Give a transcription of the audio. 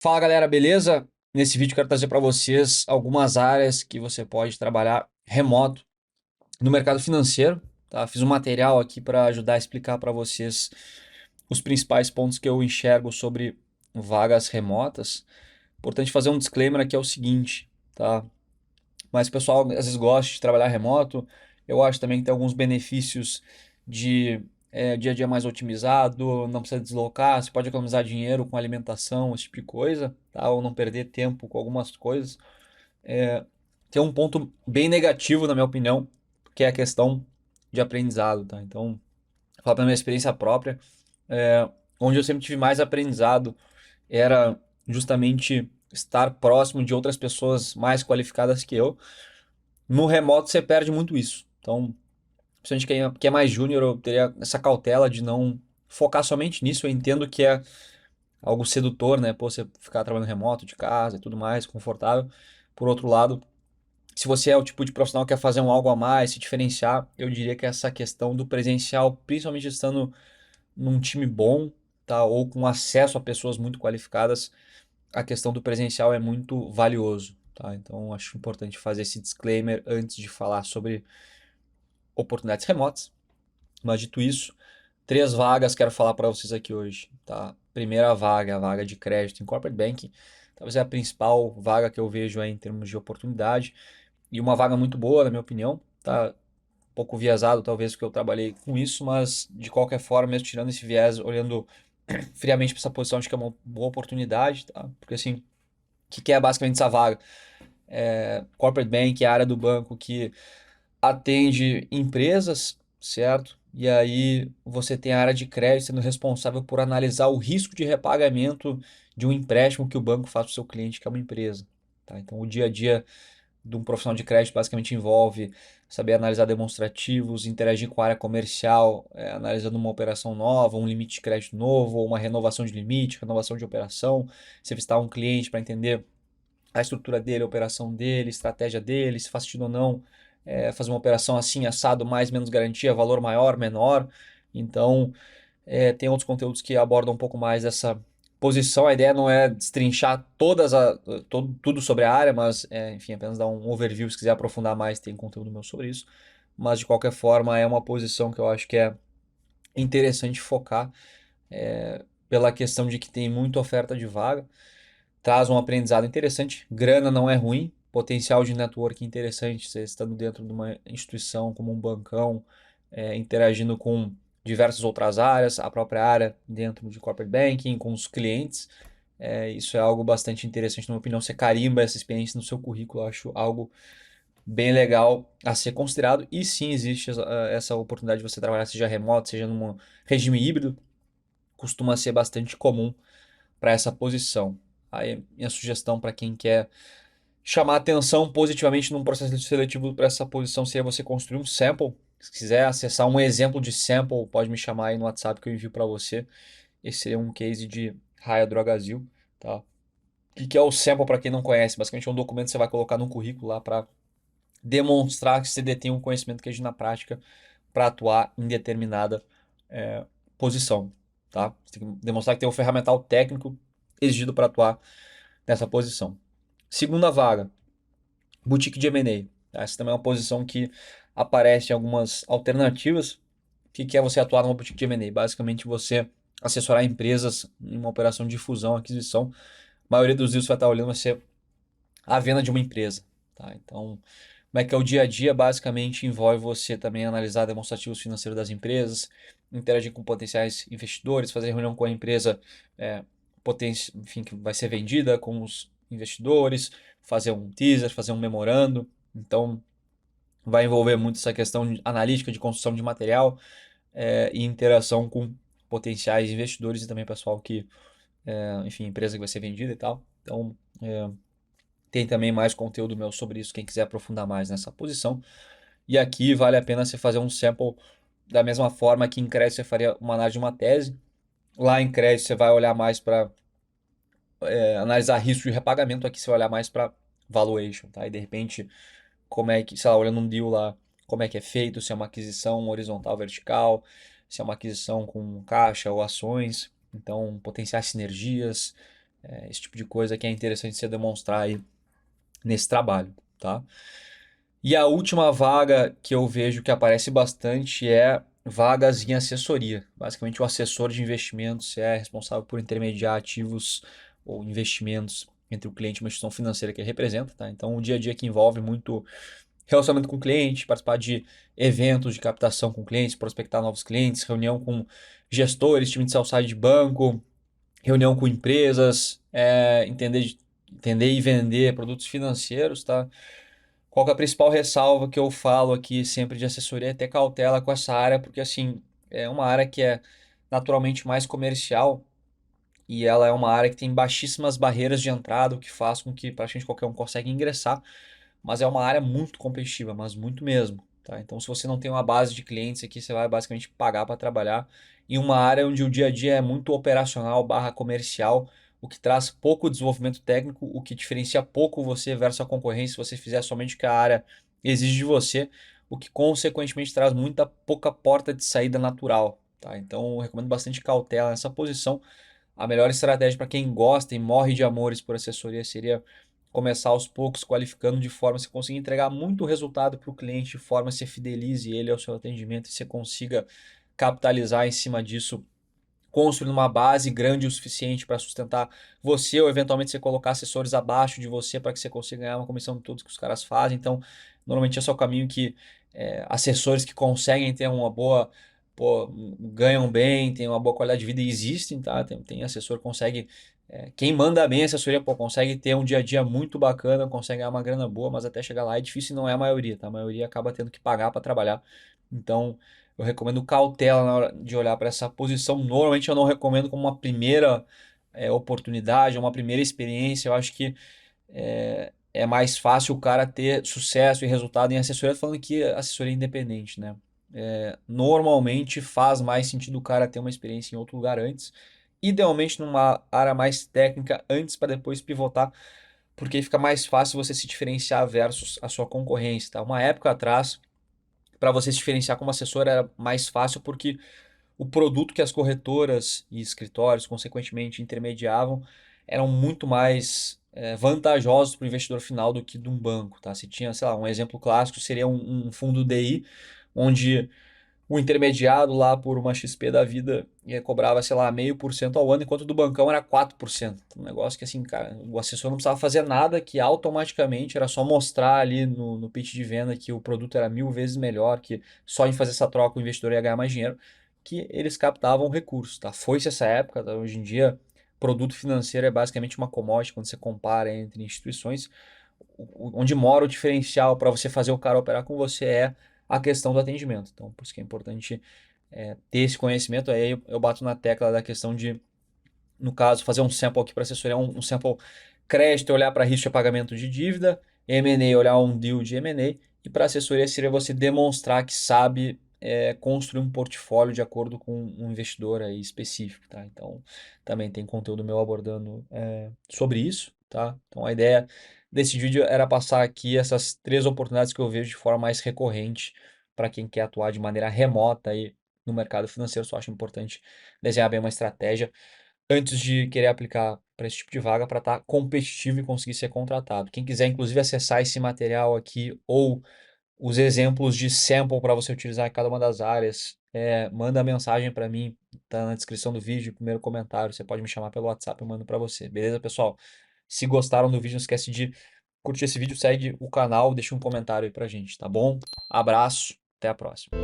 Fala galera, beleza? Nesse vídeo eu quero trazer para vocês algumas áreas que você pode trabalhar remoto no mercado financeiro, tá? Fiz um material aqui para ajudar a explicar para vocês os principais pontos que eu enxergo sobre vagas remotas. Importante fazer um disclaimer aqui é o seguinte, tá? Mas o pessoal às vezes gosta de trabalhar remoto. Eu acho também que tem alguns benefícios de dia a dia mais otimizado, não precisa deslocar, você pode economizar dinheiro com alimentação, esse tipo de coisa, tá? Ou não perder tempo com algumas coisas. Tem um ponto bem negativo, na minha opinião, que é a questão de aprendizado, tá? Então, vou falar pela minha experiência própria, é, onde eu sempre tive mais aprendizado era justamente estar próximo de outras pessoas mais qualificadas que eu. No remoto você perde muito isso. Então, principalmente quem é mais júnior, eu teria essa cautela de não focar somente nisso. Eu entendo que é algo sedutor, né? Pô, você ficar trabalhando remoto, de casa e tudo mais, confortável. Por outro lado, se você é o tipo de profissional que quer fazer um algo a mais, se diferenciar, eu diria que essa questão do presencial, principalmente estando num time bom, tá? Ou com acesso a pessoas muito qualificadas, a questão do presencial é muito valioso, tá? Então, acho importante fazer esse disclaimer antes de falar sobre oportunidades remotas. Mas dito isso, três vagas quero falar para vocês aqui hoje, tá? Primeira vaga, a vaga de crédito em corporate banking. Talvez é a principal vaga que eu vejo aí em termos de oportunidade e uma vaga muito boa, na minha opinião, tá? Um pouco viesado talvez porque eu trabalhei com isso, mas de qualquer forma, mesmo tirando esse viés, olhando friamente para essa posição, acho que é uma boa oportunidade, tá? Porque assim, o que é basicamente essa vaga? Corporate Bank é a área do banco que atende empresas, certo? E aí você tem a área de crédito sendo responsável por analisar o risco de repagamento de um empréstimo que o banco faz para o seu cliente, que é uma empresa. Tá? Então, o dia a dia de um profissional de crédito basicamente envolve saber analisar demonstrativos, interagir com a área comercial, analisando uma operação nova, um limite de crédito novo, ou uma renovação de limite, renovação de operação. Você visitar um cliente para entender a estrutura dele, a operação dele, a estratégia dele, se faz sentido ou não fazer uma operação assim, assado, mais, menos garantia, valor maior, menor. Então, tem outros conteúdos que abordam um pouco mais essa posição. A ideia não é destrinchar tudo sobre a área, mas, enfim, apenas dar um overview. Se quiser aprofundar mais, tem conteúdo meu sobre isso. Mas, de qualquer forma, é uma posição que eu acho que é interessante focar pela questão de que tem muita oferta de vaga, traz um aprendizado interessante. Grana não é ruim, potencial de network interessante. Você estando dentro de uma instituição como um bancão, interagindo com diversas outras áreas, a própria área dentro de corporate banking, com os clientes. Isso é algo bastante interessante, na minha opinião. Você carimba essa experiência no seu currículo, eu acho algo bem legal a ser considerado. E sim, existe essa oportunidade de você trabalhar, seja remoto, seja num regime híbrido, costuma ser bastante comum para essa posição. Aí, minha sugestão para quem quer chamar atenção positivamente num processo seletivo para essa posição seria você construir um sample. Se quiser acessar um exemplo de sample, pode me chamar aí no WhatsApp que eu envio para você. Esse seria um case de Raia Drogazil, tá? O que é o sample para quem não conhece? Basicamente é um documento que você vai colocar no currículo lá para demonstrar que você detém um conhecimento que ajuda na prática para atuar em determinada posição, tá? Você tem que demonstrar que tem um ferramental técnico exigido para atuar nessa posição. Segunda vaga, boutique de M&A. Tá? Essa também é uma posição que aparece em algumas alternativas. O que é você atuar numa boutique de M&A? Basicamente você assessorar empresas em uma operação de fusão, aquisição. A maioria dos deals que você vai estar olhando vai ser a venda de uma empresa. Tá? Então, como é que é o dia a dia? Basicamente envolve você também analisar demonstrativos financeiros das empresas, interagir com potenciais investidores, fazer reunião com a empresa enfim, que vai ser vendida com os investidores, fazer um teaser, fazer um memorando. Então, vai envolver muito essa questão analítica de construção de material e interação com potenciais investidores e também pessoal que, enfim, empresa que vai ser vendida e tal. Então, tem também mais conteúdo meu sobre isso, quem quiser aprofundar mais nessa posição. E aqui vale a pena você fazer um sample da mesma forma que em crédito você faria uma análise de uma tese. Lá em crédito você vai olhar mais para analisar risco de repagamento, aqui você vai olhar mais para valuation, tá? E de repente, como é que, sei lá, olhando um deal lá, como é que é feito, se é uma aquisição horizontal, vertical, se é uma aquisição com caixa ou ações, então potenciais sinergias, Esse tipo de coisa que é interessante você demonstrar aí nesse trabalho, tá? E a última vaga que eu vejo que aparece bastante é vagas em assessoria. Basicamente, o assessor de investimentos é responsável por intermediar ativos ou investimentos entre o cliente e uma instituição financeira que ele representa, tá? Então, o dia a dia que envolve muito relacionamento com o cliente, participar de eventos de captação com clientes, prospectar novos clientes, reunião com gestores, time de sell-side de banco, reunião com empresas, entender e vender produtos financeiros, tá? Qual que é a principal ressalva que eu falo aqui sempre de assessoria é ter cautela com essa área, porque assim, é uma área que é naturalmente mais comercial e ela é uma área que tem baixíssimas barreiras de entrada, o que faz com que praticamente qualquer um consiga ingressar, mas é uma área muito competitiva, mas muito mesmo, tá? Então, se você não tem uma base de clientes aqui, você vai basicamente pagar para trabalhar em uma área onde o dia a dia é muito operacional barra comercial, o que traz pouco desenvolvimento técnico, o que diferencia pouco você versus a concorrência se você fizer somente o que a área exige de você, o que consequentemente traz muita pouca porta de saída natural, tá? Então, eu recomendo bastante cautela nessa posição. A melhor estratégia para quem gosta e morre de amores por assessoria seria começar aos poucos, qualificando de forma a você conseguir entregar muito resultado para o cliente, de forma a você fidelize ele ao seu atendimento e você consiga capitalizar em cima disso, construindo uma base grande o suficiente para sustentar você ou eventualmente você colocar assessores abaixo de você para que você consiga ganhar uma comissão de tudo que os caras fazem. Então, normalmente esse é o caminho que assessores que conseguem ter uma boa, pô, ganham bem, têm uma boa qualidade de vida e existem, tá? Tem assessor que consegue, quem manda bem a assessoria, pô, consegue ter um dia a dia muito bacana, consegue ganhar uma grana boa, mas até chegar lá é difícil e não é a maioria, tá? A maioria acaba tendo que pagar para trabalhar. Então, eu recomendo cautela na hora de olhar para essa posição. Normalmente eu não recomendo como uma primeira oportunidade, uma primeira experiência. Eu acho que é mais fácil o cara ter sucesso e resultado em assessoria, falando que assessoria é independente, né? Normalmente faz mais sentido o cara ter uma experiência em outro lugar antes, idealmente numa área mais técnica antes para depois pivotar, porque aí fica mais fácil você se diferenciar versus a sua concorrência, tá? Uma época atrás, para você se diferenciar como assessor era mais fácil porque o produto que as corretoras e escritórios, consequentemente, intermediavam, eram muito mais vantajosos para o investidor final do que de um banco, tá? Se tinha, sei lá, um exemplo clássico seria um fundo DI, onde o intermediado lá por uma XP da vida cobrava, sei lá, 0,5% ao ano, enquanto o do bancão era 4%. Um negócio que assim, cara, o assessor não precisava fazer nada, que automaticamente era só mostrar ali no pitch de venda que o produto era 1000 vezes melhor, que só em fazer essa troca o investidor ia ganhar mais dinheiro, que eles captavam recursos, tá? Foi-se essa época, tá? Hoje em dia, produto financeiro é basicamente uma commodity quando você compara entre instituições. Onde mora o diferencial para você fazer o cara operar com você é a questão do atendimento. Então, por isso que é importante ter esse conhecimento. Aí eu bato na tecla da questão de, no caso, fazer um sample aqui para assessoria, um sample crédito, olhar para risco de pagamento de dívida, M&A, olhar um deal de M&A, e para assessoria seria você demonstrar que sabe construir um portfólio de acordo com um investidor aí específico, tá? Então, também tem conteúdo meu abordando sobre isso, tá? Então, a ideia desse vídeo era passar aqui essas três oportunidades que eu vejo de forma mais recorrente para quem quer atuar de maneira remota aí no mercado financeiro. Só acho importante desenhar bem uma estratégia antes de querer aplicar para esse tipo de vaga para estar competitivo e conseguir ser contratado. Quem quiser, inclusive, acessar esse material aqui ou os exemplos de sample para você utilizar em cada uma das áreas, manda mensagem para mim, tá na descrição do vídeo, primeiro comentário. Você pode me chamar pelo WhatsApp, eu mando para você. Beleza, pessoal? Se gostaram do vídeo, não esquece de curtir esse vídeo, segue o canal, deixa um comentário aí pra gente, tá bom? Abraço, até a próxima.